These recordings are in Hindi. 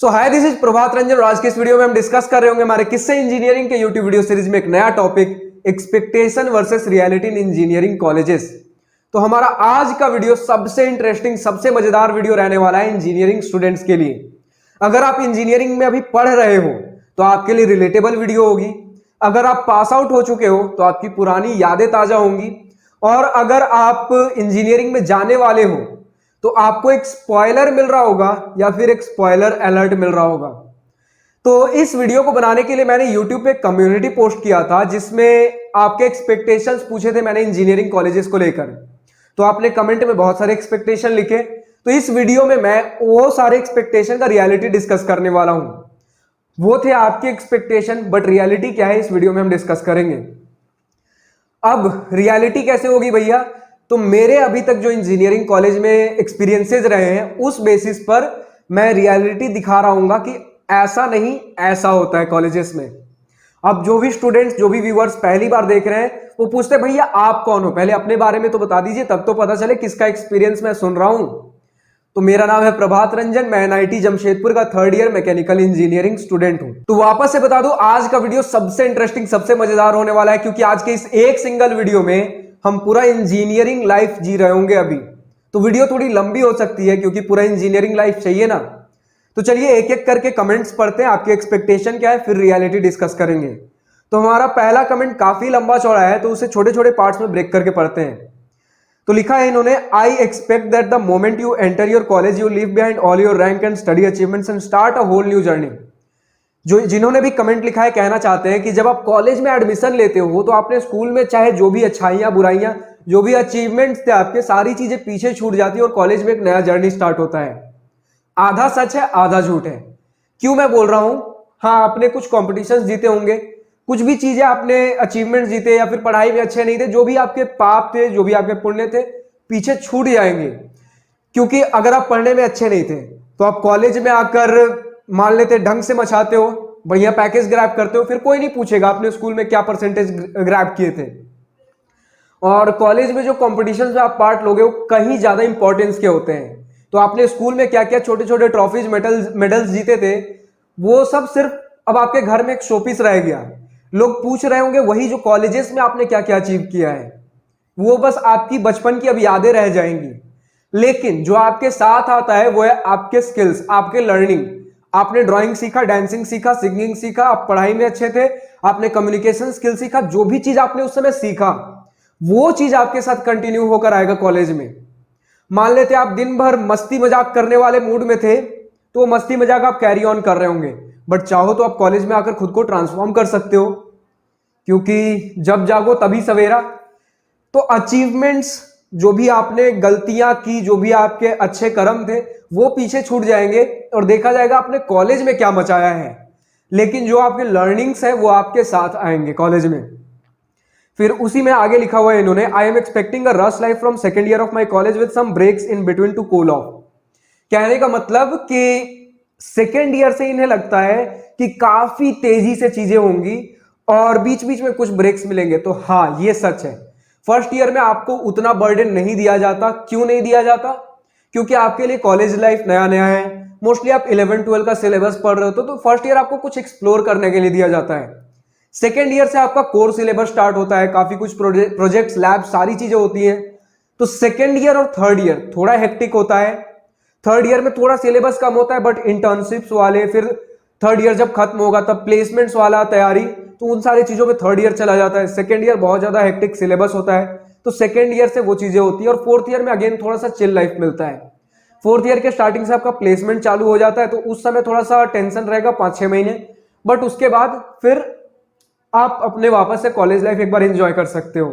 So hi, this is Prabhat Ranjan और आज के इस वीडियो में हम डिस्कस कर रहे होंगे हमारे किस्से इंजीनियरिंग के यूट्यूब वीडियो सीरीज में एक नया topic, expectation versus reality in engineering colleges. तो हमारा आज का वीडियो सबसे इंटरेस्टिंग, सबसे मजेदार वीडियो रहने वाला है इंजीनियरिंग स्टूडेंट्स के लिए। अगर आप इंजीनियरिंग में अभी पढ़ रहे हो तो आपके लिए रिलेटेबल वीडियो होगी। अगर आप पास आउट हो चुके हो तो आपकी पुरानी यादें ताजा होंगी, और अगर आप इंजीनियरिंग में जाने वाले हो तो आपको एक स्पॉइलर मिल रहा होगा या फिर एक स्पॉइलर अलर्ट मिल रहा होगा। तो इस वीडियो को बनाने के लिए मैंने YouTube पे कम्युनिटी पोस्ट किया था जिसमें आपके एक्सपेक्टेशंस पूछे थे मैंने इंजीनियरिंग कॉलेजेस को लेकर। तो आपने कमेंट में बहुत सारे एक्सपेक्टेशन लिखे, तो इस वीडियो में मैं वो सारे एक्सपेक्टेशन का रियलिटी डिस्कस करने वाला हूं। वो थे आपके एक्सपेक्टेशन, बट रियलिटी क्या है इस वीडियो में हम डिस्कस करेंगे। अब रियलिटी कैसे होगी भैया, तो मेरे अभी तक जो इंजीनियरिंग कॉलेज में एक्सपीरियंसेस रहे हैं उस बेसिस पर मैं रियलिटी दिखा रहा हूं कि ऐसा नहीं ऐसा होता है कॉलेजेस में। अब जो भी स्टूडेंट्स, जो भी व्यूअर्स पहली बार देख रहे हैं वो पूछते हैं भैया आप कौन हो, पहले अपने बारे में तो बता दीजिए, तब तो पता चले किसका एक्सपीरियंस मैं सुन रहा हूं। तो मेरा नाम है प्रभात रंजन, मैं एनआईटी जमशेदपुर का third year mechanical engineering student हूं। तो वापस से बता दूं, आज का वीडियो सबसे इंटरेस्टिंग, सबसे मजेदार होने वाला है, क्योंकि आज के इस एक सिंगल वीडियो में हम पूरा इंजीनियरिंग लाइफ जी रहे होंगे अभी। तो वीडियो थोड़ी लंबी हो सकती है क्योंकि पूरा इंजीनियरिंग लाइफ चाहिए ना। तो चलिए एक एक करके कमेंट्स पढ़ते हैं, आपके एक्सपेक्टेशन क्या है, फिर रियलिटी डिस्कस करेंगे। तो हमारा पहला कमेंट काफी लंबा चौड़ा है, तो उसे छोटे छोटे पार्ट्स में ब्रेक करके पढ़ते हैं। तो लिखा है इन्होंने, I expect that the moment you enter your college you leave behind all your rank and study achievements and start a whole new journey. जो जिन्होंने भी कमेंट लिखा है कहना चाहते हैं कि जब आप कॉलेज में एडमिशन लेते हो तो आपने स्कूल में चाहे जो भी अच्छाइयां बुराइयां, जो भी अचीवमेंट्स थे आपके, सारी चीजें पीछे छूट जाती है और कॉलेज में एक नया जर्नी स्टार्ट होता है। आधा सच है आधा झूठ है। क्यों मैं बोल रहा हूं, हाँ आपने कुछ कॉम्पिटिशन्स जीते होंगे, कुछ भी चीजें आपने अचीवमेंट जीते, या फिर पढ़ाई में अच्छे नहीं थे, जो भी आपके पाप थे, जो भी आपके पुण्य थे, पीछे छूट जाएंगे। क्योंकि अगर आप पढ़ने में अच्छे नहीं थे तो आप कॉलेज में आकर मान लेते ढंग से मचाते हो, बढ़िया पैकेज ग्रैब करते हो, फिर कोई नहीं पूछेगा आपने स्कूल में क्या परसेंटेज ग्रैब किए थे। और कॉलेज में जो कॉम्पिटिशन में आप पार्ट लोगे वो कहीं ज्यादा इंपॉर्टेंस के होते हैं। तो आपने स्कूल में क्या क्या छोटे छोटे ट्रॉफीज, मेडल्स जीते थे, वो सब सिर्फ अब आपके घर में एक शोपीस रह गया। लोग पूछ रहे होंगे वही जो कॉलेजेस में आपने क्या क्या अचीव किया है, वो बस आपकी बचपन की अब यादें रह जाएंगी। लेकिन जो आपके साथ आता है वो है आपके स्किल्स, आपके लर्निंग। आपने ड्राइंग सीखा, डांसिंग सीखा, सिंगिंग सीखा, आप पढ़ाई में अच्छे थे, आपने कम्युनिकेशन स्किल सीखा, जो भी चीज आपने उस समय सीखा वो चीज आपके साथ कंटिन्यू होकर आएगा कॉलेज में। मान लेते आप दिन भर मस्ती मजाक करने वाले मूड में थे तो वो मस्ती मजाक आप कैरी ऑन कर रहे होंगे, बट चाहो तो आप कॉलेज में आकर खुद को ट्रांसफॉर्म कर सकते हो, क्योंकि जब जागो तभी सवेरा। तो अचीवमेंट्स, जो भी आपने गलतियां की, जो भी आपके अच्छे कर्म थे, वो पीछे छूट जाएंगे और देखा जाएगा आपने कॉलेज में क्या मचाया है। लेकिन जो आपके लर्निंग्स है वो आपके साथ आएंगे कॉलेज में। फिर उसी में आगे लिखा हुआ है इन्होंने, I am expecting a rush life from second year of my college with some breaks in between to cool off. कहने का मतलब कि सेकेंड ईयर से इन्हें लगता है कि काफी तेजी से चीजें होंगी और बीच बीच में कुछ ब्रेक्स मिलेंगे। तो हाँ ये सच है, फर्स्ट ईयर में आपको उतना बर्डन नहीं दिया जाता। क्यों नहीं दिया जाता? क्योंकि आपके लिए कॉलेज लाइफ नया नया है, मोस्टली आप 11-12 का सिलेबस पढ़ रहे हो, तो फर्स्ट ईयर आपको कुछ एक्सप्लोर करने के लिए दिया जाता है। सेकेंड ईयर से आपका कोर सिलेबस स्टार्ट होता है, काफी कुछ प्रोजेक्ट्स, लैब, सारी चीजें होती हैं। तो सेकेंड ईयर और थर्ड ईयर थोड़ा हेक्टिक होता है। थर्ड ईयर में थोड़ा सिलेबस कम होता है, बट इंटर्नशिप्स वाले, फिर थर्ड ईयर जब खत्म होगा तब प्लेसमेंट्स वाला तैयारी, तो उन सारी चीजों में थर्ड ईयर चला जाता है। सेकेंड ईयर बहुत ज्यादा हेक्टिक सिलेबस होता है, तो सेकेंड ईयर से वो चीजें होती है। और फोर्थ ईयर में अगेन थोड़ा सा चिल लाइफ मिलता है। फोर्थ ईयर के स्टार्टिंग से आपका प्लेसमेंट चालू हो जाता है, तो उस समय थोड़ा सा टेंशन रहेगा 5-6 महीने, बट उसके बाद फिर आप अपने वापस से कॉलेज लाइफ एक बार एंजॉय कर सकते हो।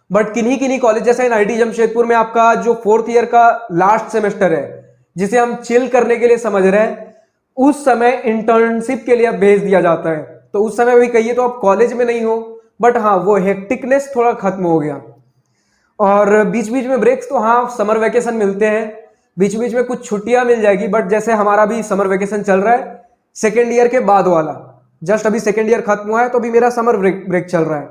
बट किन्हीं किन्हीं कॉलेज जैसे एनआईटी जमशेदपुर में आपका जो फोर्थ ईयर का लास्ट सेमेस्टर है, जिसे हम चिल करने के लिए समझ रहे हैं, उस समय इंटर्नशिप के लिए अब भेज दिया जाता है। तो उस समय भी कहिए तो आप कॉलेज में नहीं हो, बट हाँ वो हेक्टिकनेस थोड़ा खत्म हो गया। और बीच बीच में ब्रेक्स, तो हाँ समर वेकेशन मिलते हैं, बीच बीच में कुछ छुट्टियां मिल जाएगी। बट जैसे हमारा भी समर वेकेशन चल रहा है सेकेंड ईयर के बाद वाला, जस्ट अभी सेकेंड ईयर खत्म हुआ है तो अभी मेरा समर ब्रेक चल रहा है,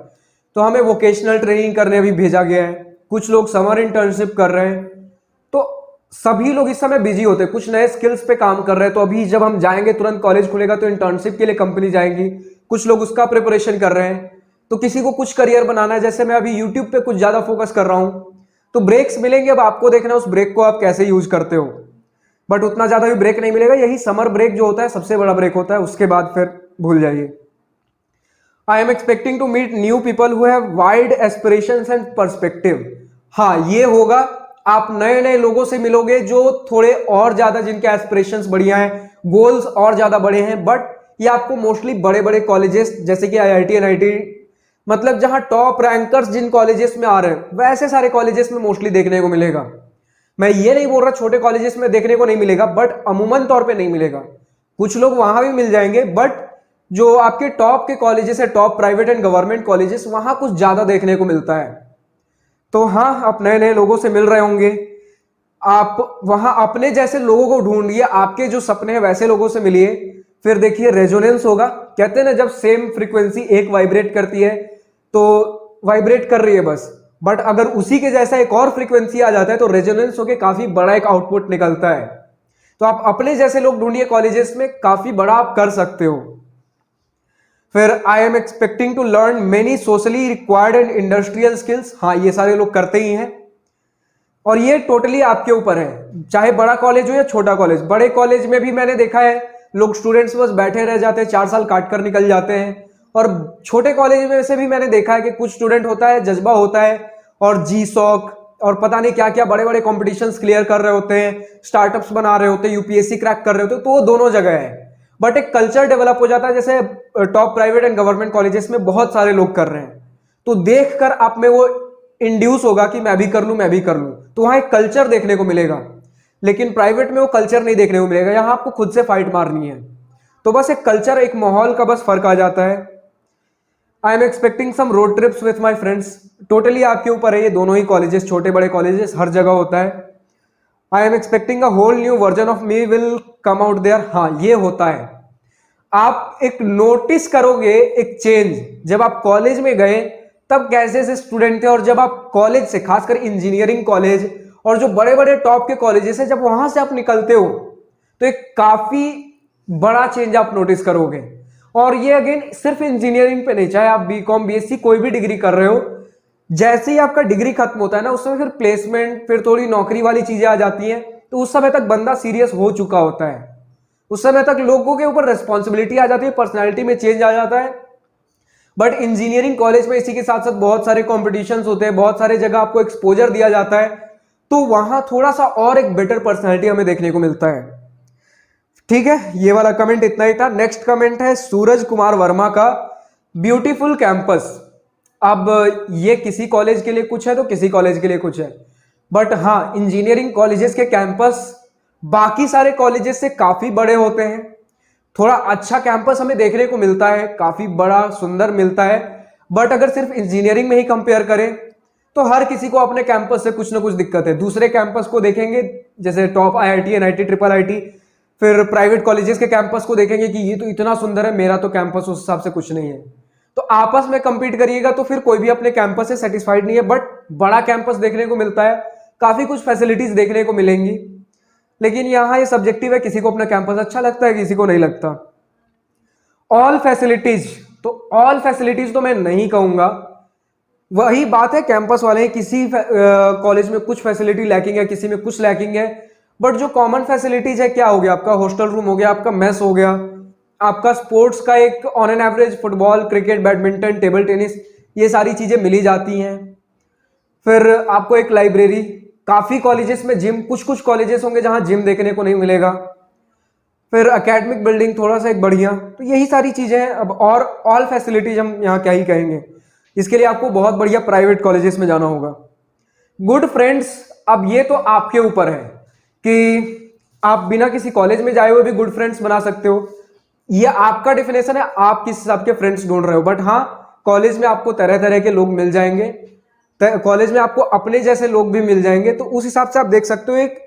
तो हमें वोकेशनल ट्रेनिंग करने भी भेजा गया है, कुछ लोग समर इंटर्नशिप कर रहे हैं। तो सभी लोग इस समय बिजी होते हैं, कुछ नए स्किल्स पे काम कर रहे हैं। तो अभी जब हम जाएंगे, तुरंत कॉलेज खुलेगा तो इंटर्नशिप के लिए कंपनी जाएंगी, कुछ लोग उसका प्रिपरेशन कर रहे हैं। तो किसी को कुछ करियर बनाना है, जैसे मैं अभी यूट्यूब पे कुछ ज्यादा फोकस कर रहा हूं, तो ब्रेक्स मिलेंगे। अब आपको देखना है उस ब्रेक को आप कैसे यूज करते हो। बट उतना ज्यादा भी ब्रेक नहीं मिलेगा, यही समर ब्रेक जो होता है सबसे बड़ा ब्रेक होता है, उसके बाद फिर भूल जाइए। I am expecting to meet new people who have wide aspirations and perspective. हाँ, ये होगा, आप नए नए लोगों से मिलोगे जो थोड़े और ज्यादा, जिनके एस्पिरेशंस बढ़िया हैं, गोल्स और ज्यादा बड़े हैं। बट ये आपको मोस्टली बड़े बड़े कॉलेजेस जैसे कि आईआईटी एनआईटी, मतलब जहां टॉप रैंकर्स जिन कॉलेजेस में आ रहे हैं वैसे सारे कॉलेजेस में मोस्टली देखने को मिलेगा। मैं ये नहीं बोल रहा छोटे कॉलेजेस में देखने को नहीं मिलेगा, बट अमूमन तौर पे नहीं मिलेगा। कुछ लोग वहां भी मिल जाएंगे, बट जो आपके टॉप के कॉलेजेस है, top private and government colleges, वहां कुछ ज्यादा देखने को मिलता है। तो हाँ, आप नए नए लोगों से मिल रहे होंगे, आप वहां अपने जैसे लोगों को ढूंढिए, आपके जो सपने हैं वैसे लोगों से मिलिए। फिर देखिए रेजोनेंस होगा। कहते हैं ना, जब सेम फ्रीक्वेंसी एक वाइब्रेट करती है तो वाइब्रेट कर रही है बस, बट अगर उसी के जैसा एक और फ्रीक्वेंसी आ जाता है तो रेजोनेंस होके काफी बड़ा एक आउटपुट निकलता है। तो आप अपने जैसे लोग ढूंढिए कॉलेजेस में, काफी बड़ा आप कर सकते हो। फिर I am expecting to learn many socially required and industrial skills. हाँ, ये सारे लोग करते ही हैं, और ये टोटली आपके ऊपर है, चाहे बड़ा कॉलेज हो या छोटा कॉलेज। बड़े कॉलेज में भी मैंने देखा है लोग, स्टूडेंट्स बस बैठे रह जाते हैं, 4 साल काट कर निकल जाते हैं। और छोटे कॉलेज में से भी मैंने देखा है कि कुछ स्टूडेंट होता है, जज्बा होता है, और जी सॉक और पता नहीं क्या क्या बड़े बड़े कॉम्पिटिशन्स क्लियर कर रहे होते हैं, स्टार्टअप्स बना रहे होते हैं, यूपीएससी क्रैक कर रहे होते हैं। तो वो दोनों जगह है, बट एक कल्चर डेवलप हो जाता है, जैसे top private and government colleges में बहुत सारे लोग कर रहे हैं, तो देखकर आप में वो इंड्यूस होगा कि मैं भी कर लूं, मैं भी कर लूं। तो वहां एक कल्चर देखने को मिलेगा। लेकिन प्राइवेट में वो कल्चर नहीं देखने को मिलेगा, यहां आपको खुद से फाइट मारनी है। तो बस एक कल्चर, एक माहौल का बस फर्क आ जाता है। I am expecting some road trips with my friends. Totally आपके ऊपर है, ये दोनों ही कॉलेजेस, छोटे बड़े कॉलेजेस, हर जगह होता है। I am expecting a whole new version of me will come out there. हाँ, ये होता है, आप एक नोटिस करोगे एक चेंज। जब आप कॉलेज में गए तब कैसे से स्टूडेंट थे, और जब आप कॉलेज से, खासकर इंजीनियरिंग कॉलेज और जो बड़े बड़े टॉप के कॉलेजेस है, जब वहां से आप निकलते हो तो एक काफी बड़ा चेंज आप नोटिस करोगे। और ये अगेन सिर्फ इंजीनियरिंग पे नहीं, चाहे आप बीकॉम बीएससी कोई भी डिग्री कर रहे हो, जैसे ही आपका डिग्री खत्म होता है ना, उस समय फिर प्लेसमेंट, फिर थोड़ी नौकरी वाली चीजें आ जाती हैं। तो उस समय तक बंदा सीरियस हो चुका होता है, उस समय तक लोगों के ऊपर रिस्पॉन्सिबिलिटी आ जाती है, पर्सनैलिटी में चेंज आ जाता है। बट इंजीनियरिंग कॉलेज में इसी के साथ साथ बहुत सारे कॉम्पिटिशन्स होते हैं, बहुत सारे जगह आपको एक्सपोजर दिया जाता है, तो वहां थोड़ा सा और एक बेटर पर्सनैलिटी हमें देखने को मिलता है। ठीक है, ये वाला कमेंट इतना ही था। नेक्स्ट कमेंट है सूरज कुमार वर्मा का, ब्यूटीफुल कैंपस। अब ये किसी कॉलेज के लिए कुछ है तो किसी कॉलेज के लिए कुछ है, बट हाँ, इंजीनियरिंग कॉलेजेस के कैंपस बाकी सारे कॉलेजेस से काफी बड़े होते हैं। थोड़ा अच्छा कैंपस हमें देखने को मिलता है, काफी बड़ा सुंदर मिलता है। बट अगर सिर्फ इंजीनियरिंग में ही कंपेयर करें तो हर किसी को अपने कैंपस से कुछ ना कुछ दिक्कत है। दूसरे कैंपस को देखेंगे, जैसे top IIT NIT triple IT, फिर प्राइवेट कॉलेजेस के कैंपस को देखेंगे कि ये तो इतना सुंदर है, मेरा तो कैंपस उस हिसाब से कुछ नहीं है। तो आपस में कंपीट करिएगा तो फिर कोई भी अपने कैंपस से सेटिस्फाइड नहीं है। बट बड़ा कैंपस देखने को मिलता है, काफी कुछ फैसिलिटीज देखने को मिलेंगी। लेकिन यहां ये सब्जेक्टिव है, किसी को अपना कैंपस अच्छा लगता है, किसी को नहीं लगता। ऑल फैसिलिटीज, तो ऑल फैसिलिटीज तो मैं नहीं कहूंगा, वही बात है कैंपस वाले, किसी कॉलेज में कुछ फैसिलिटी लैकिंग है, किसी में कुछ लैकिंग है। बट जो कॉमन फैसिलिटीज है, क्या हो गया, आपका हॉस्टल रूम हो गया, आपका मेस हो गया, आपका स्पोर्ट्स का एक on an average football, cricket, badminton, table tennis, ये सारी चीजें मिली जाती हैं। फिर आपको एक लाइब्रेरी, काफी कॉलेजेस में जिम, कुछ कुछ कॉलेजेस होंगे जहां जिम देखने को नहीं मिलेगा। फिर एकेडमिक बिल्डिंग थोड़ा सा एक बढ़िया, तो यही सारी चीजें हैं। अब और ऑल फैसिलिटीज हम यहाँ क्या ही कहेंगे, इसके लिए आपको बहुत बढ़िया प्राइवेट कॉलेजेस में जाना होगा। गुड फ्रेंड्स, अब ये तो आपके ऊपर है कि आप बिना किसी कॉलेज में जाए हुए भी गुड फ्रेंड्स बना सकते हो। ये आपका डेफिनेशन है, आप किस हिसाब के फ्रेंड्स ढूंढ रहे हो। बट हाँ, कॉलेज में आपको तरह तरह के लोग मिल जाएंगे, कॉलेज में आपको अपने जैसे लोग भी मिल जाएंगे। तो उस हिसाब से आप देख सकते हो, एक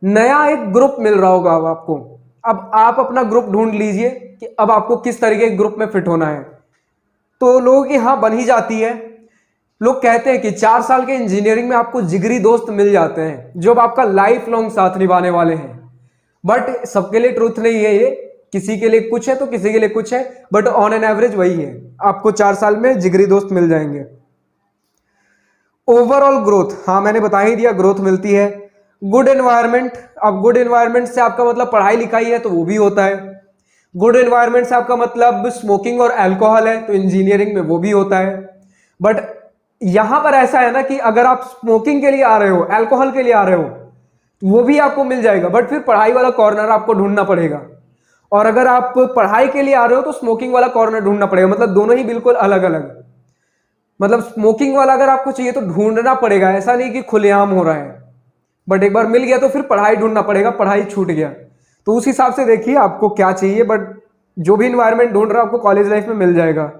नया एक ग्रुप मिल रहा होगा अब आपको। अब आप अपना ग्रुप ढूंढ लीजिए कि अब आपको किस तरीके के ग्रुप में फिट होना है। तो लोगों की हाँ बन ही जाती है। लोग कहते हैं कि 4 साल के इंजीनियरिंग में आपको जिगरी दोस्त मिल जाते हैं जो अब आपका लाइफ लॉन्ग साथ निभाने वाले हैं, बट सबके लिए ट्रूथ नहीं है ये। किसी के लिए कुछ है तो किसी के लिए कुछ है, बट ऑन एन एवरेज वही है, आपको 4 साल में जिगरी दोस्त मिल जाएंगे। ओवरऑल ग्रोथ, हाँ मैंने बता ही दिया, ग्रोथ मिलती है। गुड एनवायरनमेंट, अब गुड एनवायरनमेंट से आपका मतलब पढ़ाई लिखाई है तो वो भी होता है। गुड एनवायरनमेंट से आपका मतलब स्मोकिंग और अल्कोहल है तो इंजीनियरिंग में वो भी होता है। बट यहां पर ऐसा है ना कि अगर आप स्मोकिंग के लिए आ रहे हो, अल्कोहल के लिए आ रहे हो, वो भी आपको मिल जाएगा, बट फिर पढ़ाई वाला कॉर्नर आपको ढूंढना पड़ेगा। और अगर आप पढ़ाई के लिए आ रहे हो तो स्मोकिंग वाला कॉर्नर ढूंढना पड़ेगा, मतलब दोनों ही बिल्कुल अलग अलग। मतलब स्मोकिंग वाला अगर आपको चाहिए तो ढूंढना पड़ेगा, ऐसा नहीं कि खुलेआम हो रहा है। बट एक बार मिल गया तो फिर पढ़ाई ढूंढना पड़ेगा, पढ़ाई छूट गया तो उस हिसाब से देखिए आपको क्या चाहिए। बट जो भी इन्वायरमेंट ढूंढ रहा है आपको कॉलेज लाइफ में मिल जाएगा।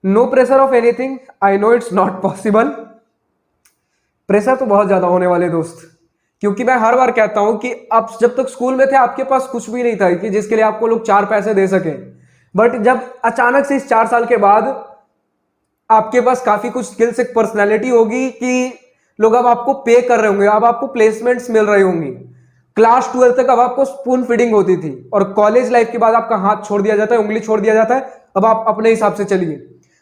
No pressure of anything, I know it's not possible. Pressure तो बहुत ज्यादा होने वाले दोस्त, क्योंकि मैं हर बार कहता हूं कि आप जब तक स्कूल में थे आपके पास कुछ भी नहीं था कि जिसके लिए आपको लोग 4 पैसे दे सके। बट जब अचानक से इस 4 साल के बाद आपके पास काफी कुछ स्किल्स, एक पर्सनैलिटी होगी कि लोग अब आपको पे कर रहे होंगे, अब आपको प्लेसमेंट्स मिल रही होंगी। क्लास 12 तक अब आपको स्पून फीडिंग होती थी, और कॉलेज लाइफ के बाद आपका हाथ छोड़ दिया जाता है, उंगली छोड़ दिया जाता है, अब आप अपने हिसाब से चलिए।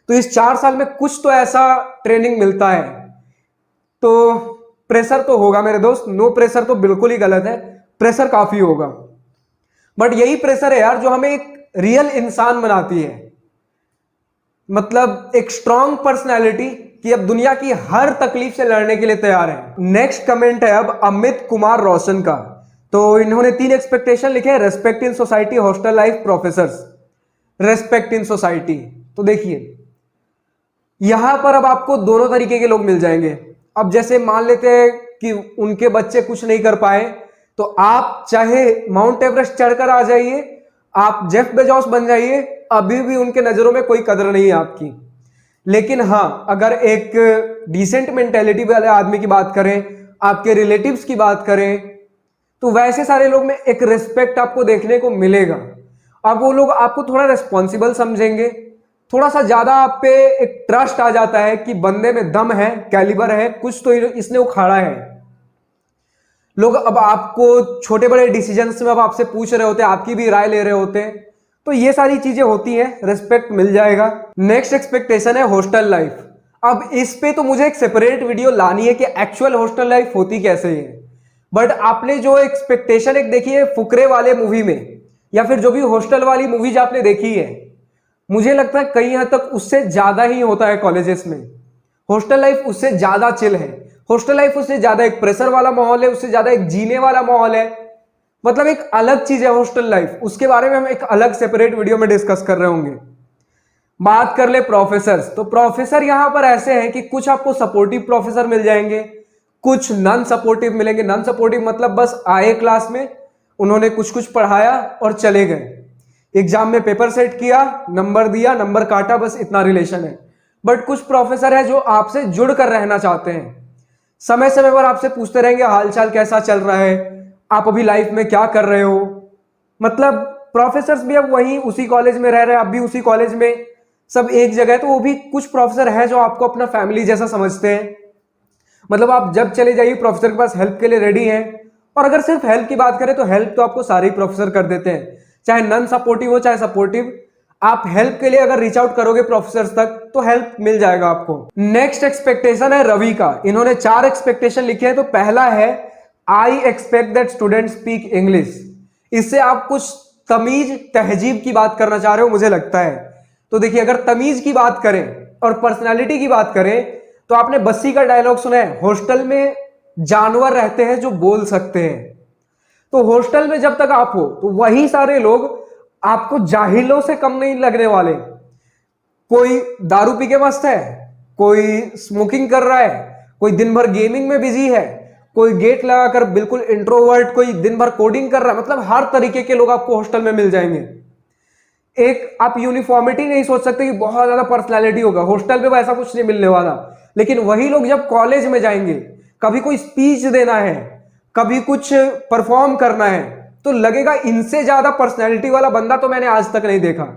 तो इस 4 साल में कुछ तो ऐसा ट्रेनिंग मिलता है। तो प्रेशर तो होगा मेरे दोस्त, नो प्रेशर तो बिल्कुल ही गलत है, प्रेशर काफी होगा। बट यही प्रेशर है यार जो हमें एक रियल इंसान बनाती है, मतलब एक स्ट्रॉन्ग पर्सनैलिटी कि अब दुनिया की हर तकलीफ से लड़ने के लिए तैयार है। नेक्स्ट कमेंट है अब अमित कुमार रोशन का। तो इन्होंने 3 एक्सपेक्टेशन लिखे हैं, respect in society, hostel life, professors. Respect in society, तो देखिए यहां पर अब आपको दोनों तरीके के लोग मिल जाएंगे। अब जैसे मान लेते हैं कि उनके बच्चे कुछ नहीं कर पाए, तो आप चाहे माउंट एवरेस्ट चढ़कर आ जाइए, आप जेफ बेजोस बन जाइए, अभी भी उनके नजरों में कोई कदर नहीं है आपकी। लेकिन हाँ, अगर एक डिसेंट मेंटेलिटी वाले आदमी की बात करें, आपके रिलेटिव्स की बात करें, तो वैसे सारे लोग में एक रिस्पेक्ट आपको देखने को मिलेगा। अब वो लोग आपको थोड़ा रिस्पॉन्सिबल समझेंगे, थोड़ा सा ज्यादा आप पे एक ट्रस्ट आ जाता है कि बंदे में दम है, कैलिबर है, कुछ तो इसने उखाड़ा है। लोग अब आपको छोटे बड़े डिसीजंस में अब आपसे पूछ रहे होते हैं, आपकी भी राय ले रहे होते हैं, तो ये सारी चीजें होती हैं, रिस्पेक्ट मिल जाएगा। नेक्स्ट एक्सपेक्टेशन है हॉस्टल लाइफ। अब इस पे तो मुझे एक सेपरेट वीडियो लानी है कि एक्चुअल हॉस्टल लाइफ होती कैसे है। बट आपने जो एक्सपेक्टेशन एक देखी है फुकरे वाले मूवी में, या फिर जो भी हॉस्टल वाली मूवीज आपने देखी है, मुझे लगता है कई हद तक उससे ज्यादा ही होता है कॉलेजेस में। हॉस्टल लाइफ उससे ज्यादा चिल है, हॉस्टल लाइफ उससे ज्यादा एक प्रेशर वाला माहौल है, उससे ज्यादा एक जीने वाला माहौल है, मतलब एक अलग चीज है हॉस्टल लाइफ। उसके बारे में हम एक अलग सेपरेट वीडियो में डिस्कस कर रहे होंगे। बात कर ले प्रोफेसर्स, तो प्रोफेसर यहां पर ऐसे हैं कि कुछ आपको सपोर्टिव प्रोफेसर मिल जाएंगे, कुछ नॉन सपोर्टिव मिलेंगे। नॉन सपोर्टिव मतलब बस आए क्लास में, उन्होंने कुछ कुछ पढ़ाया और चले गए, एग्जाम में पेपर सेट किया, नंबर दिया, नंबर काटा, बस इतना रिलेशन है। बट कुछ प्रोफेसर है जो आपसे जुड़ कर रहना चाहते हैं, समय समय पर आपसे पूछते रहेंगे हालचाल कैसा चल रहा है, आप अभी लाइफ में क्या कर रहे हो। मतलब प्रोफेसर्स भी अब वहीं उसी कॉलेज में रह रहे हैं, आप भी उसी कॉलेज में, सब एक जगह है। तो वो भी कुछ प्रोफेसर हैं जो आपको अपना फैमिली जैसा समझते हैं, मतलब आप जब चले जाइए प्रोफेसर के पास हेल्प के लिए रेडी हैं। और अगर सिर्फ हेल्प की बात करें तो हेल्प तो आपको सारे ही प्रोफेसर कर देते हैं, चाहे नॉन सपोर्टिव हो चाहे सपोर्टिव। आप हेल्प के लिए अगर रीच आउट करोगे प्रोफेसर्स तक तो हेल्प मिल जाएगा आपको। नेक्स्ट एक्सपेक्टेशन है रवि का, इन्होंने 4 एक्सपेक्टेशन लिखे हैं। तो पहला है आई expect that student speak English. इससे आप कुछ तमीज तहजीब की बात करना चाह रहे हो मुझे लगता है। तो देखिए अगर तमीज की बात करें और पर्सनालिटी की बात करें तो आपने बस्सी का डायलॉग सुना है, हॉस्टल में जानवर रहते हैं जो बोल सकते हैं। तो हॉस्टल में जब तक आप हो तो वही सारे लोग आपको जाहिलों से कम नहीं लगने वाले। कोई दारू पी के मस्त है, कोई स्मोकिंग कर रहा है, कोई दिन भर गेमिंग में बिजी है, कोई गेट लगाकर बिल्कुल इंट्रोवर्ट, कोई दिन भर कोडिंग कर रहा है। मतलब हर तरीके के लोग आपको हॉस्टल में मिल जाएंगे। एक आप यूनिफॉर्मिटी नहीं सोच सकते कि बहुत ज्यादा पर्सनैलिटी होगा हॉस्टल में, ऐसा कुछ नहीं मिलने वाला। लेकिन वही लोग जब कॉलेज में जाएंगे, कभी कोई स्पीच देना है, कभी कुछ परफॉर्म करना है, तो लगेगा इनसे ज्यादा पर्सनैलिटी वाला बंदा तो मैंने आज तक नहीं देखा।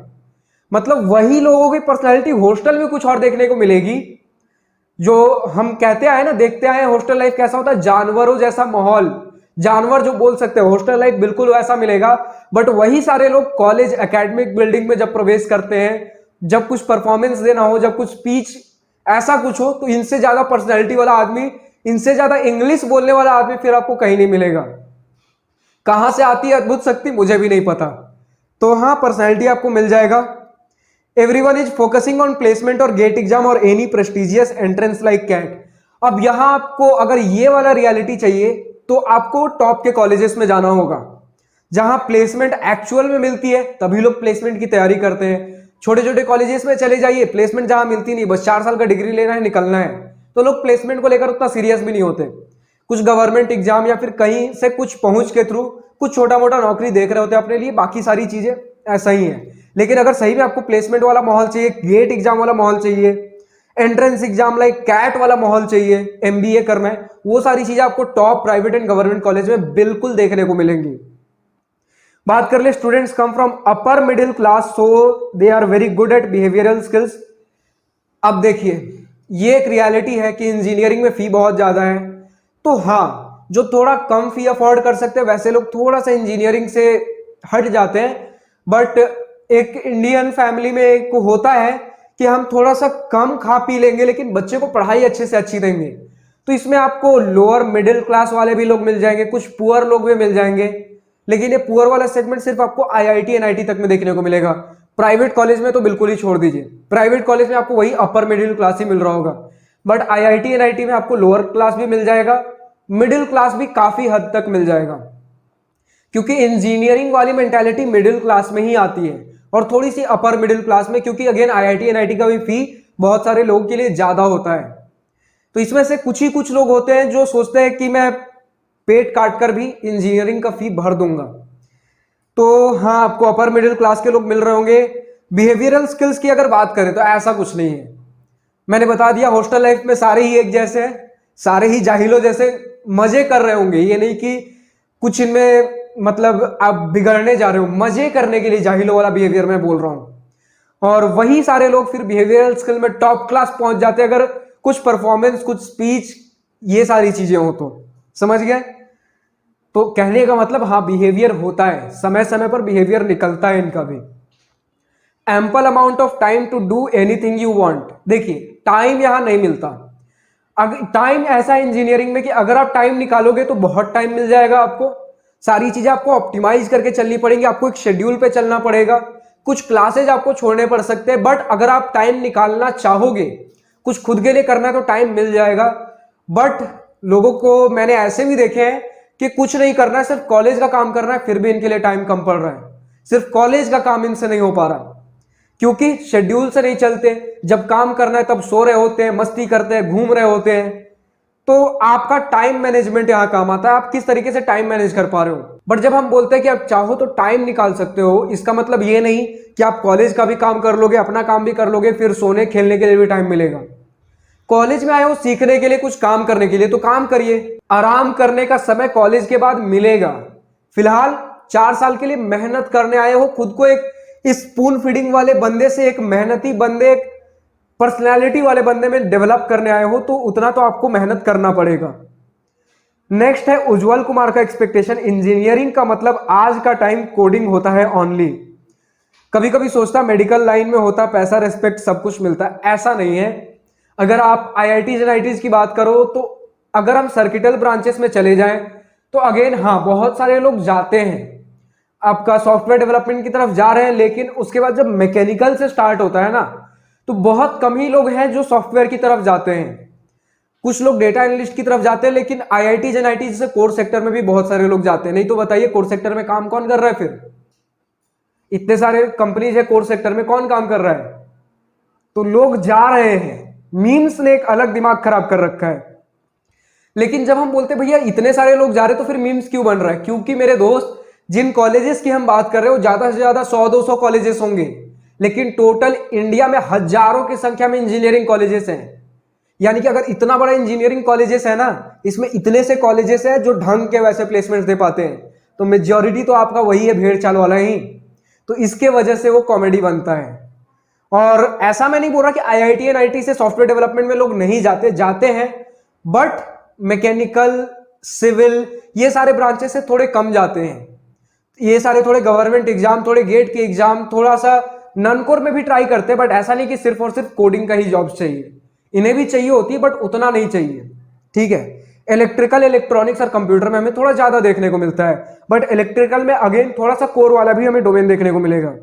मतलब वही लोगों की पर्सनैलिटी हॉस्टल में कुछ और देखने को मिलेगी जो हम कहते आए ना, देखते आए हॉस्टल लाइफ कैसा होता है, जानवरों जैसा माहौल, जानवर जो बोल सकते हैं, हॉस्टल लाइफ बिल्कुल वैसा मिलेगा। बट वही सारे लोग कॉलेज एकेडमिक बिल्डिंग में जब प्रवेश करते हैं, जब कुछ परफॉर्मेंस देना हो, जब कुछ स्पीच ऐसा कुछ हो, तो इनसे ज्यादा पर्सनैलिटी वाला आदमी, इनसे ज्यादा इंग्लिश बोलने वाला आदमी फिर आपको कहीं नहीं मिलेगा। कहां से आती है अद्भुत शक्ति मुझे भी नहीं पता। तो हाँ, पर्सनैलिटी आपको मिल जाएगा। Everyone is focusing on placement और गेट एग्जाम और any prestigious entrance like CAT. अब यहां आपको अगर ये वाला रियलिटी चाहिए तो आपको टॉप के कॉलेजेस में जाना होगा, जहां प्लेसमेंट एक्चुअल में मिलती है, तभी लोग प्लेसमेंट की तैयारी करते हैं। छोटे छोटे कॉलेजेस में चले जाइए, प्लेसमेंट जहां मिलती नहीं, बस 4 साल का डिग्री लेना है, निकलना है, तो लोग प्लेसमेंट को लेकर उतना सीरियस भी नहीं होते। कुछ गवर्नमेंट एग्जाम या फिर कहीं से कुछ पहुंच के थ्रू कुछ छोटा मोटा नौकरी देख रहे होते हैं अपने लिए, बाकी सारी चीजें ऐसा ही है। लेकिन अगर सही में आपको प्लेसमेंट वाला माहौल चाहिए, गेट एग्जाम वाला माहौल चाहिए, एंट्रेंस एग्जाम लाइक कैट वाला माहौल चाहिए, एमबीए करना है, वो सारी चीजें आपको top private and government college में बिल्कुल देखने को मिलेंगी। बात कर ले, students come from upper middle class so they are very good at behavioural skills. अब देखिए, ये एक रियलिटी है कि इंजीनियरिंग में फी बहुत ज्यादा है, तो हाँ, जो थोड़ा कम फी अफोर्ड कर सकते हैं वैसे लोग थोड़ा सा इंजीनियरिंग से हट जाते हैं। बट एक इंडियन फैमिली में एक होता है कि हम थोड़ा सा कम खा पी लेंगे लेकिन बच्चे को पढ़ाई अच्छे से अच्छी देंगे, तो इसमें आपको लोअर मिडिल क्लास वाले भी लोग मिल जाएंगे, कुछ पुअर लोग भी मिल जाएंगे। लेकिन ये पुअर वाला सेगमेंट सिर्फ आपको आईआईटी एनआईटी तक में देखने को मिलेगा। प्राइवेट कॉलेज में तो बिल्कुल ही छोड़ दीजिए, प्राइवेट कॉलेज में आपको वही अपर मिडिल क्लास ही मिल रहा होगा। बट आईआईटी एनआईटी में आपको लोअर क्लास भी मिल जाएगा, मिडिल क्लास भी काफी हद तक मिल जाएगा, क्योंकि इंजीनियरिंग वाली मेंटालिटी मिडिल क्लास में ही आती है और थोड़ी सी अपर मिडिल क्लास में, क्योंकि अगेन आईआईटी एनआईटी का भी फी बहुत सारे लोगों के लिए ज्यादा होता है। तो इसमें से कुछ ही कुछ लोग होते हैं जो सोचते हैं कि मैं पेट काट कर भी इंजीनियरिंग का फी भर दूंगा। तो हाँ, आपको अपर मिडिल क्लास के लोग मिल रहे होंगे। बिहेवियरल स्किल्स की अगर बात करें तो ऐसा कुछ नहीं है, मैंने बता दिया, हॉस्टल लाइफ में सारे ही एक जैसे हैं, सारे ही जाहिलों जैसे मजे कर रहे होंगे। ये नहीं कि कुछ इनमें मतलब आप बिगड़ने जा रहे हो, मजे करने के लिए जाहिलों वाला बिहेवियर मैं बोल रहा हूं। और वही सारे लोग फिर बिहेवियरल स्किल में टॉप क्लास पहुंच जाते हैं, अगर कुछ परफॉर्मेंस, कुछ स्पीच, ये सारी चीजें हो तो। समझ गए? तो कहने का मतलब हाँ, बिहेवियर होता है, समय समय पर बिहेवियर निकलता है इनका भी। Ample amount of time to do anything you want. देखिए, टाइम यहां नहीं मिलता। अगर टाइम ऐसा है इंजीनियरिंग में कि अगर आप टाइम निकालोगे तो बहुत टाइम मिल जाएगा आपको, सारी चीजें आपको ऑप्टिमाइज करके चलनी पड़ेंगी, आपको एक शेड्यूल पे चलना पड़ेगा, कुछ क्लासेज आपको छोड़ने पड़ सकते हैं। बट अगर आप टाइम निकालना चाहोगे, कुछ खुद के लिए करना है तो टाइम मिल जाएगा। बट लोगों को मैंने ऐसे भी देखे हैं कि कुछ नहीं करना है, सिर्फ कॉलेज का काम करना है, फिर भी इनके लिए टाइम कम पड़ रहा है। सिर्फ कॉलेज का काम इनसे नहीं हो पा रहा, क्योंकि शेड्यूल से नहीं चलते। जब काम करना है तब सो रहे होते हैं, मस्ती करते हैं, घूम रहे होते हैं। तो आपका टाइम मैनेजमेंट यहां काम आता है, आप किस तरीके से टाइम मैनेज कर पा रहे हो। बट जब हम बोलते हैं कि आप चाहो तो टाइम निकाल सकते हो, इसका मतलब ये नहीं कि आप कॉलेज का भी काम कर लोगे, अपना काम भी कर लोगे, फिर सोने खेलने के लिए भी टाइम मिलेगा। कॉलेज में आए हो सीखने के लिए, कुछ काम करने के लिए, तो काम करिए। आराम करने का समय कॉलेज के बाद मिलेगा। फिलहाल 4 साल के लिए मेहनत करने आए हो, खुद को एक स्पून फीडिंग वाले बंदे से एक मेहनती बंदे, एक पर्सनैलिटी वाले बंदे में डेवलप करने आए हो, तो उतना तो आपको मेहनत करना पड़ेगा। नेक्स्ट है उज्जवल कुमार का एक्सपेक्टेशन, इंजीनियरिंग का मतलब आज का टाइम कोडिंग होता है ओनली। कभी कभी सोचता मेडिकल लाइन में होता पैसा, रिस्पेक्ट, सब कुछ मिलता है, ऐसा नहीं है। अगर आप आईआईटीज एनआईटीज की बात करो तो अगर हम सर्किटल ब्रांचेस में चले जाएं तो अगेन हाँ, बहुत सारे लोग जाते हैं, आपका सॉफ्टवेयर डेवलपमेंट की तरफ जा रहे हैं, लेकिन उसके बाद जब मैकेनिकल से स्टार्ट होता है ना, तो बहुत कम ही लोग हैं जो सॉफ्टवेयर की तरफ जाते हैं। कुछ लोग डेटा एनालिस्ट की तरफ जाते हैं, लेकिन आईआईटी एनआईटी जैसे कोर सेक्टर में भी बहुत सारे लोग जाते हैं। नहीं तो बताइए, कोर सेक्टर में काम कौन कर रहा है? फिर इतने सारे कंपनीज है कोर सेक्टर में, कौन काम कर रहा है? तो लोग जा रहे हैं। मीम्स ने एक अलग दिमाग खराब कर रखा है। लेकिन जब हम बोलते भैया इतने सारे लोग जा रहे हैं तो फिर मीम्स क्यों बन रहा है? क्योंकि मेरे दोस्त, जिन कॉलेजेस की हम बात कर रहे हो, ज्यादा से ज्यादा 100-200 कॉलेजेस होंगे, लेकिन टोटल इंडिया में हजारों की संख्या में इंजीनियरिंग कॉलेजेस हैं। यानी कि अगर इतना बड़ा इंजीनियरिंग कॉलेजेस है ना, इसमें इतने से कॉलेजेस हैं जो ढंग के वैसे प्लेसमेंट्स दे पाते हैं, तो मेजॉरिटी तो आपका वही है, भेड़ चाल वाला ही। तो इसके वजह से वो कॉमेडी बनता है। और ऐसा मैं नहीं बोल रहा कि आईआईटी एनआईटी से सॉफ्टवेयर डेवलपमेंट में लोग नहीं जाते हैं, बट मैकेनिकल, सिविल, ये सारे ब्रांचेस से थोड़े कम जाते हैं। ये सारे थोड़े गवर्नमेंट एग्जाम, थोड़े गेट के एग्जाम, थोड़ा सा नॉन कोर में भी ट्राई करते हैं, बट ऐसा नहीं कि सिर्फ और सिर्फ कोडिंग का ही जॉब चाहिए, इन्हें भी चाहिए होती है, बट उतना नहीं चाहिए। ठीक है, इलेक्ट्रिकल, इलेक्ट्रॉनिक्स और कंप्यूटर में हमें थोड़ा ज्यादा देखने को मिलता है, बट इलेक्ट्रिकल में अगेन थोड़ा सा कोर वाला भी हमें डोमेन देखने को मिलेगा,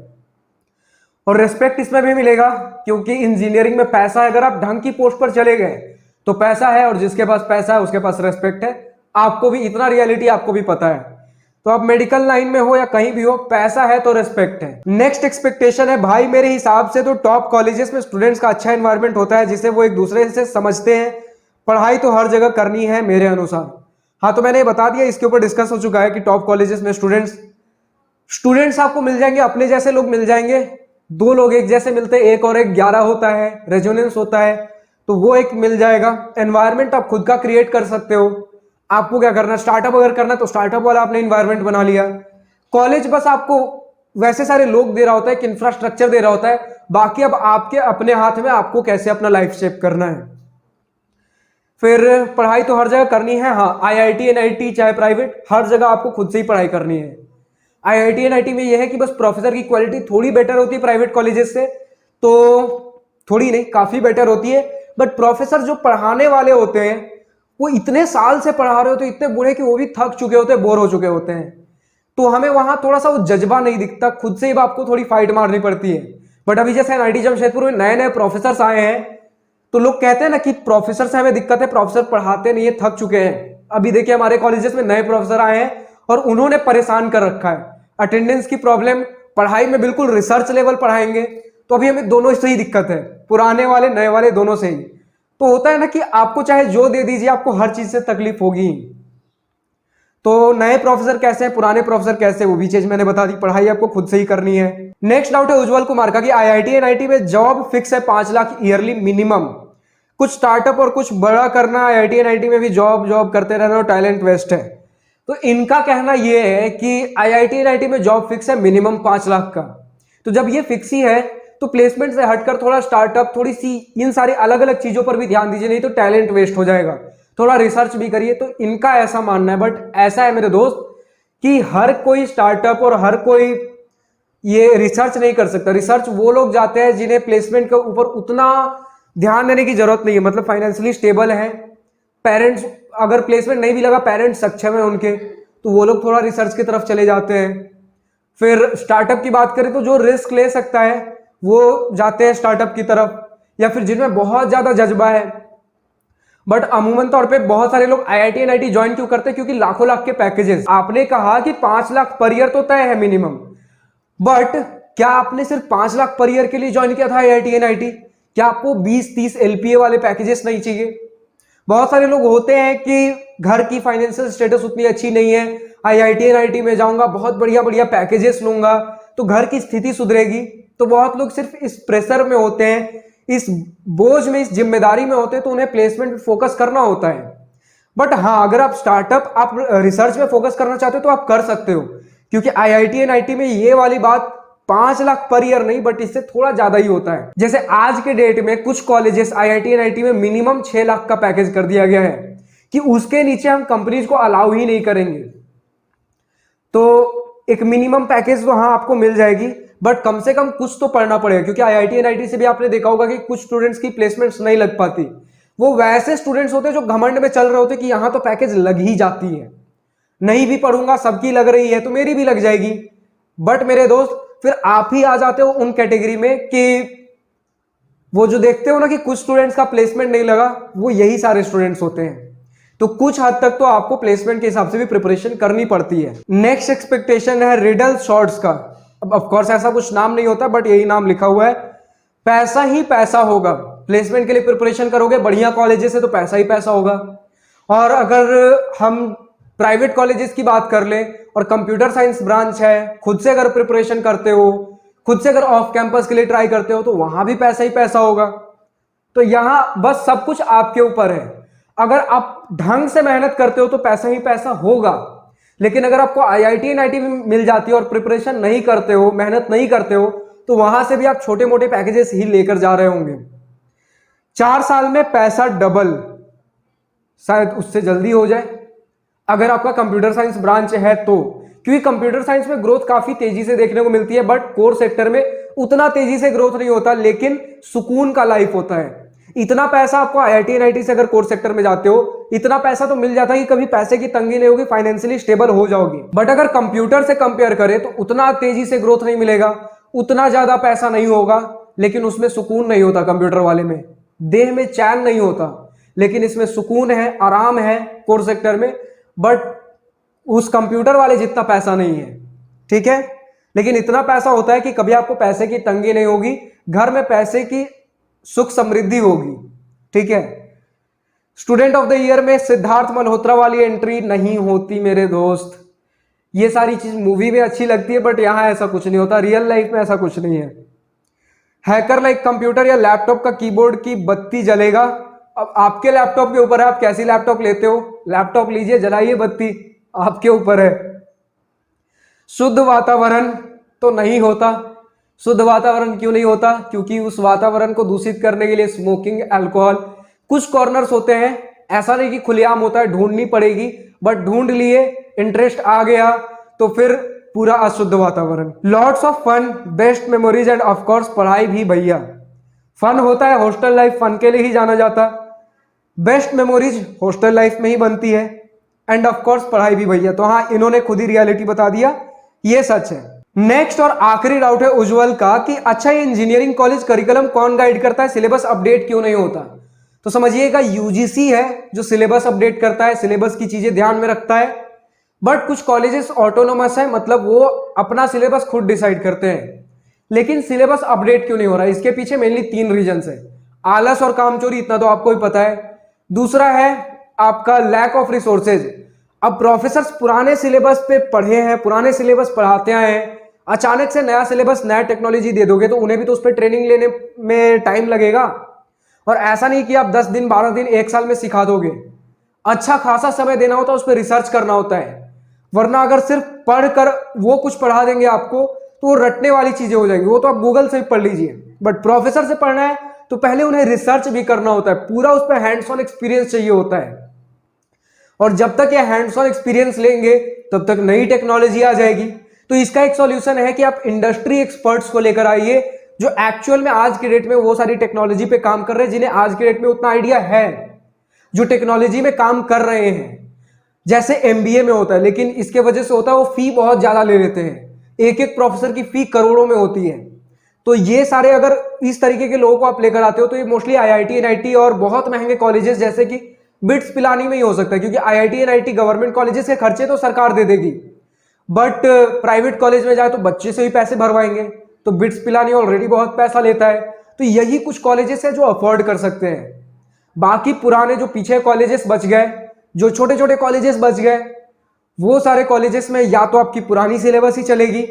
और रिस्पेक्ट इसमें भी मिलेगा, क्योंकि इंजीनियरिंग में पैसा है। अगर आप ढंग की पोस्ट पर चले गए तो पैसा है, और जिसके पास पैसा है उसके पास रेस्पेक्ट है। आपको भी इतना रियलिटी आपको भी पता है, तो आप मेडिकल लाइन में हो या कहीं भी हो, पैसा है तो रेस्पेक्ट है। नेक्स्ट एक्सपेक्टेशन है भाई, मेरे हिसाब से तो टॉप कॉलेजेस में स्टूडेंट्स का अच्छा एनवायरनमेंट होता है, जिसे वो एक दूसरे से समझते हैं। पढ़ाई तो हर जगह करनी है मेरे अनुसार। हाँ, तो मैंने बता दिया, इसके ऊपर डिस्कस हो चुका है कि टॉप कॉलेजेस में स्टूडेंट्स आपको मिल जाएंगे, अपने जैसे लोग मिल जाएंगे। दो लोग एक जैसे मिलते हैं, एक और एक 11 होता है, रेजोनेंस होता है, तो वो एक मिल जाएगा। एनवायरनमेंट आप खुद का क्रिएट कर सकते हो। आपको क्या करना, स्टार्टअप अगर करना तो स्टार्टअप वाला आपने इन्वायरमेंट बना लिया। कॉलेज बस आपको वैसे सारे लोग दे रहा होता है, एक इंफ्रास्ट्रक्चर दे रहा होता है, बाकी अब आपके अपने हाथ में, आपको कैसे अपना लाइफ शेप करना है। फिर पढ़ाई तो हर जगह करनी है। हाँ, आईआईटी एनआईटी चाहे प्राइवेट, हर जगह आपको खुद से ही पढ़ाई करनी है। आईआईटी एनआईटी में यह है कि बस प्रोफेसर की क्वालिटी थोड़ी बेटर होती है प्राइवेट कॉलेजेस से, तो थोड़ी नहीं, काफी बेटर होती है। बट प्रोफेसर जो पढ़ाने वाले होते हैं वो इतने साल से पढ़ा रहे होते हैं, इतने बूढ़े कि वो भी थक चुके होते हैं, बोर हो चुके होते हैं, तो हमें वहां थोड़ा सा वो जज्बा नहीं दिखता, खुद से ही आपको थोड़ी फाइट मारनी पड़ती है। बट अभी जैसे एनआईटी जमशेदपुर में नए नए प्रोफेसर आए हैं, तो लोग कहते हैं ना कि प्रोफेसर से हमें दिक्कत है, प्रोफेसर पढ़ाते नहीं है, थक चुके हैं। अभी देखिए हमारे कॉलेजेस में नए प्रोफेसर आए हैं और उन्होंने परेशान कर रखा है। अटेंडेंस की प्रॉब्लम, पढ़ाई में बिल्कुल रिसर्च लेवल पढ़ाएंगे, तो अभी हमें दोनों से ही दिक्कत है, पुराने वाले नए वाले दोनों से ही। तो होता है ना कि आपको चाहे जो दे दीजिए, आपको हर चीज से तकलीफ होगी। तो नए प्रोफेसर कैसे हैं, पुराने प्रोफेसर कैसे हैं, वो भी चीज मैंने बता दी। पढ़ाई आपको खुद से ही करनी है। नेक्स्ट डाउट है उज्जवल कुमार का कि आईआईटी एनआईटी में जॉब फिक्स है 5 लाख ईयरली मिनिमम, कुछ स्टार्टअप और कुछ बड़ा करना, आईआईटी एनआईटी में भी जॉब करते रहना और टैलेंट वेस्ट है। तो इनका कहना यह है कि आईआईटी एनआईटी में जॉब फिक्स है मिनिमम 5 लाख का। तो जब ये फिक्स ही है तो प्लेसमेंट से हटकर थोड़ा स्टार्टअप, थोड़ी सी इन सारी अलग अलग चीजों पर भी ध्यान दीजिए, नहीं तो टैलेंट वेस्ट हो जाएगा। थोड़ा रिसर्च भी करिए। तो इनका ऐसा मानना है। बट ऐसा है मेरे दोस्त कि हर कोई स्टार्टअप और हर कोई ये रिसर्च नहीं कर सकता। रिसर्च वो लोग जाते हैं जिन्हें प्लेसमेंट के ऊपर उतना ध्यान देने की जरूरत नहीं है, मतलब फाइनेंशियली स्टेबल है, पेरेंट्स, अगर प्लेसमेंट नहीं भी लगा, पेरेंट्स सक्षम है उनके, तो वो लोग थोड़ा रिसर्च की तरफ चले जाते हैं। फिर स्टार्टअप की बात करें तो जो रिस्क ले सकता है वो जाते हैं स्टार्टअप की तरफ, या फिर जिनमें बहुत ज्यादा जज्बा है। बट अमूमन तौर पे बहुत सारे लोग आईआईटी एनआईटी ज्वाइन क्यों करते हैं, क्योंकि लाखों लाख के पैकेजेस। आपने कहा कि 5 लाख पर ईयर तो तय है मिनिमम, बट क्या आपने सिर्फ 5 लाख पर ईयर के लिए ज्वाइन किया था आईआईटी एनआईटी? क्या आपको 20-30 एलपीए वाले पैकेजेस नहीं चाहिए? बहुत सारे लोग होते हैं कि घर की फाइनेंशियल स्टेटस उतनी अच्छी नहीं है, आईआईटी एनआईटी में जाऊंगा, बहुत बढ़िया बढ़िया पैकेजेस लूंगा तो घर की स्थिति सुधरेगी। तो बहुत लोग सिर्फ इस प्रेशर में होते हैं, इस बोझ में, इस जिम्मेदारी में होते हैं, तो उन्हें प्लेसमेंट पे फोकस करना होता है। बट हाँ, अगर आप स्टार्टअप, आप रिसर्च में फोकस करना चाहते हो तो आप कर सकते हो, क्योंकि आईआईटी एनआईटी में ये वाली बात 5 लाख पर ईयर नहीं, बट इससे थोड़ा ज्यादा ही होता है। जैसे आज के डेट में कुछ कॉलेजेस आईआईटी एनआईटी में मिनिमम 6 लाख का पैकेज कर दिया गया है कि उसके नीचे हम कंपनीज को अलाउ ही नहीं करेंगे। तो एक मिनिमम पैकेज तो हाँ आपको मिल जाएगी, बट कम से कम कुछ तो पढ़ना पड़ेगा, क्योंकि आईआईटी एनआईटी से भी आपने देखा होगा कि कुछ स्टूडेंट्स की प्लेसमेंट्स नहीं लग पाती। वो वैसे स्टूडेंट्स होते हैं जो घमंड में चल रहे होते कि यहां तो पैकेज लग ही जाती है, नहीं भी पढ़ूंगा, सबकी लग रही है तो मेरी भी लग जाएगी। बट मेरे दोस्त, फिर आप ही आ जाते हो उन कैटेगरी में कि वो जो देखते हो ना कि कुछ स्टूडेंट्स का प्लेसमेंट नहीं लगा, वो यही सारे स्टूडेंट्स होते हैं। तो कुछ हद तक तो आपको प्लेसमेंट के हिसाब से भी प्रिपरेशन करनी पड़ती है। नेक्स्ट एक्सपेक्टेशन है रिडल शॉर्ट्स का। अब ऑफ कोर्स ऐसा कुछ नाम नहीं होता, बट यही नाम लिखा हुआ है, पैसा ही पैसा होगा। प्लेसमेंट के लिए प्रिपरेशन करोगे बढ़िया कॉलेजेस से तो पैसा ही पैसा होगा। और अगर हम प्राइवेट कॉलेजेस की बात कर ले और कंप्यूटर साइंस ब्रांच है, खुद से अगर प्रिपरेशन करते हो, खुद से अगर ऑफ कैंपस के लिए ट्राई करते हो, तो वहां भी पैसा ही पैसा होगा। तो यहां बस सब कुछ आपके ऊपर है। अगर आप ढंग से मेहनत करते हो तो पैसा ही पैसा होगा, लेकिन अगर आपको आईआईटी एनआईटी मिल जाती है और प्रिपरेशन नहीं करते हो, मेहनत नहीं करते हो, तो वहां से भी आप छोटे मोटे पैकेजेस ही लेकर जा रहे होंगे। 4 साल में पैसा डबल, शायद उससे जल्दी हो जाए अगर आपका कंप्यूटर साइंस ब्रांच है तो, क्योंकि कंप्यूटर साइंस में ग्रोथ काफी तेजी से देखने को मिलती है, बट कोर सेक्टर में उतना तेजी से ग्रोथ नहीं होता, लेकिन सुकून का लाइफ होता है। इतना पैसा आपको आईआईटी एनआईटी से अगर कोर सेक्टर में जाते हो, इतना पैसा तो मिल जाता है कि कभी पैसे की तंगी नहीं होगी, फाइनेंशियली स्टेबल हो जाओगे। बट अगर कंप्यूटर से कंपेयर करें तो उतना तेजी से ग्रोथ नहीं मिलेगा, उतना ज्यादा पैसा नहीं होगा, लेकिन उसमें सुकून नहीं होता। कंप्यूटर वाले में देह में चैन नहीं होता, लेकिन इसमें सुकून है, आराम है कोर सेक्टर में, बट उस कंप्यूटर वाले जितना पैसा नहीं है, ठीक है। लेकिन इतना पैसा होता है कि कभी आपको पैसे की तंगी नहीं होगी, घर में पैसे की सुख समृद्धि होगी, ठीक है। स्टूडेंट ऑफ द ईयर में सिद्धार्थ मल्होत्रा वाली एंट्री नहीं होती मेरे दोस्त। ये सारी चीज मूवी में अच्छी लगती है, बट यहां ऐसा कुछ नहीं होता, रियल लाइफ में ऐसा कुछ नहीं है। हैकर लाइक कंप्यूटर या लैपटॉप का कीबोर्ड की बत्ती जलेगा। अब आपके लैपटॉप के ऊपर है, आप कैसी लैपटॉप लेते हो। लैपटॉप लीजिए, जलाइए बत्ती, आपके ऊपर है। शुद्ध वातावरण तो नहीं होता। शुद्ध वातावरण क्यों नहीं होता? क्योंकि उस वातावरण को दूषित करने के लिए स्मोकिंग, अल्कोहल, कुछ कॉर्नर्स होते हैं, ऐसा नहीं कि खुलेआम होता है, ढूंढनी पड़ेगी, बट ढूंढ लिए, इंटरेस्ट आ गया तो फिर पूरा अशुद्ध वातावरण। Lots of fun, best memories and of course पढ़ाई भी भैया। फन होता है, हॉस्टल लाइफ फन के लिए ही जाना जाता, बेस्ट मेमोरीज हॉस्टल लाइफ में ही बनती है, एंड ऑफ कोर्स पढ़ाई भी भैया। तो हाँ, इन्होंने खुद ही रियलिटी बता दिया, ये सच है। नेक्स्ट और आखिरी डाउट है उज्जवल का कि अच्छा, ये इंजीनियरिंग कॉलेज करिकुलम कौन गाइड करता है, सिलेबस अपडेट क्यों नहीं होता? तो समझिएगा, यूजीसी है जो सिलेबस अपडेट करता है, सिलेबस की चीजें ध्यान में रखता है, बट कुछ कॉलेजेस ऑटोनोमस है, मतलब वो अपना सिलेबस खुद डिसाइड करते हैं। लेकिन सिलेबस अपडेट क्यों नहीं हो रहा है? इसके पीछे मेनली 3 रीजन है। आलस और कामचोरी, इतना तो आपको ही पता है। दूसरा है आपका लैक ऑफ रिसोर्सेज। अब प्रोफेसर्स पुराने सिलेबस पे पढ़े हैं, पुराने सिलेबस पढ़ाते आए हैं, अचानक से नया सिलेबस, नया टेक्नोलॉजी दे दोगे तो उन्हें भी तो उस पर ट्रेनिंग लेने में टाइम लगेगा। और ऐसा नहीं कि आप 10 दिन, 12 दिन, 1 साल में सिखा दोगे। अच्छा खासा समय देना होता है, उस पर रिसर्च करना होता है, वरना अगर सिर्फ पढ़कर वो कुछ पढ़ा देंगे आपको तो वो रटने वाली चीजें हो जाएंगी। वो तो आप गूगल से ही पढ़ लीजिए, बट प्रोफेसर से पढ़ना है तो पहले उन्हें रिसर्च भी करना होता है, पूरा उस पर हैंड्स ऑन एक्सपीरियंस चाहिए होता है। और जब तक ये हैंड्स ऑन एक्सपीरियंस लेंगे तब तक नई टेक्नोलॉजी आ जाएगी। तो इसका एक सॉल्यूशन है कि आप इंडस्ट्री एक्सपर्ट्स को लेकर आइए, जो एक्चुअल में आज की डेट में वो सारी टेक्नोलॉजी पे काम कर रहे हैं, जिन्हें आज की डेट में उतना आइडिया है, जो टेक्नोलॉजी में काम कर रहे हैं। जैसे एमबीए में होता है, लेकिन इसके वजह से होता है वो फी बहुत ज्यादा ले लेते हैं, एक एक प्रोफेसर की फी करोड़ों में होती है। तो ये सारे अगर इस तरीके के लोगों को आप लेकर आते हो तो ये मोस्टली आईआईटी एनआईटी और बहुत महंगे कॉलेजेस जैसे कि बिट्स पिलानी में ही हो सकता है, क्योंकि आईआईटी एनआईटी गवर्नमेंट कॉलेजेस के खर्चे तो सरकार दे देगी, बट प्राइवेट कॉलेज में जाए तो बच्चे से ही पैसे भरवाएंगे, तो बिट्स पिलानी ऑलरेडी बहुत पैसा लेता है। तो यही कुछ कॉलेजेस है जो अफोर्ड कर सकते हैं। बाकी पुराने जो पीछे कॉलेजेस बच गए, जो छोटे छोटे कॉलेजेस बच गए, वो सारे कॉलेजेस में या तो आपकी पुरानी सिलेबस ही चलेगी,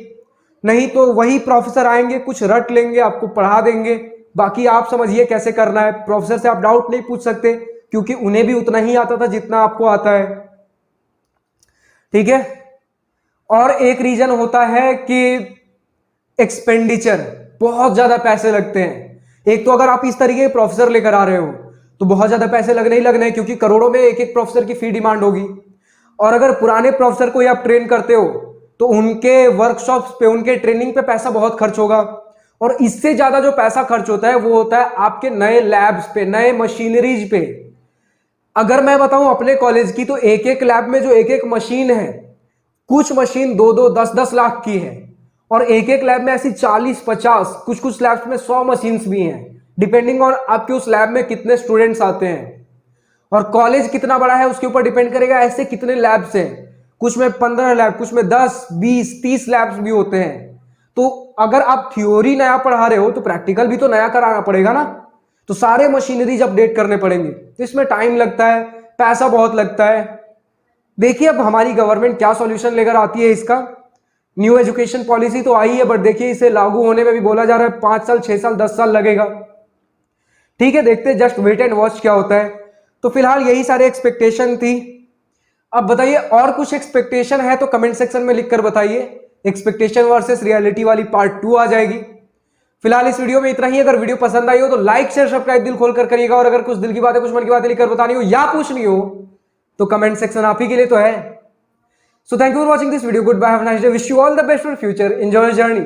नहीं तो वही प्रोफेसर आएंगे, कुछ रट लेंगे, आपको पढ़ा देंगे, बाकी आप समझिए कैसे करना है। प्रोफेसर से आप डाउट नहीं पूछ सकते क्योंकि उन्हें भी उतना ही आता था जितना आपको आता है, ठीक है। और एक रीजन होता है कि एक्सपेंडिचर, बहुत ज्यादा पैसे लगते हैं। एक तो अगर आप इस तरीके के प्रोफेसर लेकर आ रहे हो तो बहुत ज्यादा पैसे लगने ही लगने हैं, क्योंकि करोड़ों में एक एक प्रोफेसर की फी डिमांड होगी। और अगर पुराने प्रोफेसर को आप ट्रेन करते हो तो उनके वर्कशॉप्स पे, उनके ट्रेनिंग पे पैसा बहुत खर्च होगा। और इससे ज्यादा जो पैसा खर्च होता है वो होता है आपके नए लैब्स पे, नए मशीनरीज पे। अगर मैं बताऊं अपने कॉलेज की, तो एक एक लैब में जो एक एक मशीन है, कुछ मशीन 2-2, 10-10 लाख की है, और एक एक लैब में ऐसी 40-50, कुछ कुछ लैब्स में 100 मशीन्स भी हैं, डिपेंडिंग ऑन आपके उस लैब में कितने स्टूडेंट्स आते हैं और कॉलेज कितना बड़ा है उसके ऊपर डिपेंड करेगा ऐसे कितने लैब्स हैं। कुछ में 15 लैब, कुछ में 10, 20, 30 लैब्स भी होते हैं। तो अगर आप थ्योरी नया पढ़ा रहे हो तो प्रैक्टिकल भी तो नया कराना पड़ेगा ना, तो सारे मशीनरीज अपडेट करने पड़ेंगे, तो इसमें टाइम लगता है, पैसा बहुत लगता है। देखिए अब हमारी गवर्नमेंट क्या सॉल्यूशन लेकर आती है इसका। न्यू एजुकेशन पॉलिसी तो आई है, बट देखिए इसे लागू होने में भी बोला जा रहा है 5 साल, 6 साल, 10 साल लगेगा। ठीक है, देखते हैं, जस्ट वेट एंड वॉच क्या होता है। तो फिलहाल यही सारे एक्सपेक्टेशन थी। अब बताइए और कुछ एक्सपेक्टेशन है तो कमेंट सेक्शन में लिखकर बताइए। एक्सपेक्टेशन वर्सेस रियलिटी वाली पार्ट 2 आ जाएगी। फिलहाल इस वीडियो में इतना ही। अगर वीडियो पसंद आई हो तो लाइक शेयर सब्सक्राइब दिल खोलकर करिएगा, और अगर कुछ दिल की बातें कुछ मन की बातें लिखकर बतानी हो या पूछनी हो तो कमेंट सेक्शन आप ही के लिए तो है। So thank you for watching this video, goodbye, have a nice day, wish you all the best for future, enjoy journey.